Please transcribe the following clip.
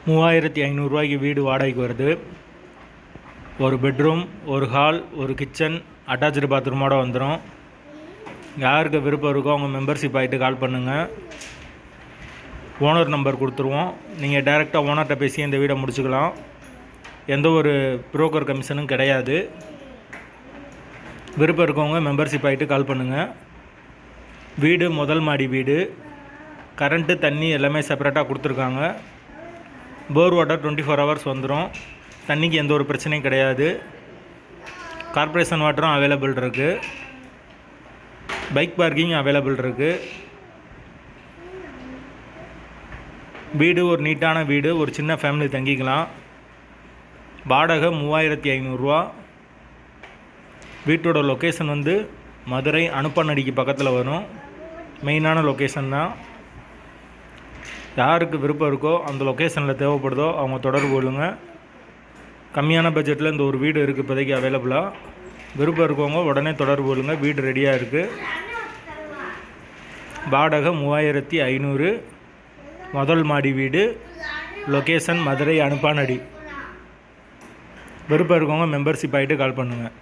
3500 ரூபாய்க்கு வீடு வாடகைக்கு வருது. ஒரு பெட்ரூம், ஒரு ஹால், ஒரு கிச்சன், அட்டாச்சு பாத்ரூமோடு வந்துடும். யாருக்கு விருப்பம் இருக்கோ அவங்க மெம்பர்ஷிப் ஆகிட்டு கால் பண்ணுங்கள். ஓனர் நம்பர் கொடுத்துருவோம். நீங்கள் டைரெக்டாக ஓனர்கிட்ட பேசி இந்த வீடை முடிச்சுக்கலாம். எந்த ஒரு புரோக்கர் கமிஷனும் கிடையாது. விருப்பம் இருக்கவங்க மெம்பர்ஷிப் ஆகிட்டு கால் பண்ணுங்கள். வீடு முதல் மாடி வீடு. கரண்ட்டு, தண்ணி எல்லாமே செப்பரேட்டாக கொடுத்துருக்காங்க. போர் வாட்டர் 24 ஹவர்ஸ் வந்துடும். தண்ணிக்கு எந்த ஒரு பிரச்சனையும் கிடையாது. கார்ப்பரேஷன் வாட்டரும் அவைலபிள் இருக்குது. பைக் பார்க்கிங் அவைலபிள் இருக்குது. வீடு ஒரு நீட்டான வீடு. ஒரு சின்ன ஃபேமிலி தங்கிக்கலாம். வாடகை 3500 ரூபா. வீட்டோட லொக்கேஷன் மதுரை அனுப்பநடிக்கு பக்கத்தில் வரும். மெயினான லொக்கேஷன் தான். யாருக்கு விருப்பம் இருக்கோ அந்த லொக்கேஷனில் தேவைப்படுதோ அவங்க தொடர்பு கொள்ளுங்க. கம்மியான பட்ஜெட்டில் இந்த ஒரு வீடு இருக்குது இப்போதைக்கு அவைலபிளாக. விருப்பம் இருக்கவங்க உடனே தொடர்பு கொள்ளுங்க. வீடு ரெடியாக இருக்குது. வாடகை 3500. முதல் மாடி வீடு. லொக்கேஷன் மதுரை அனுப்பானடி. விருப்பம் இருக்கவங்க மெம்பர்ஷிப் ஆகிட்டு கால் பண்ணுங்கள்.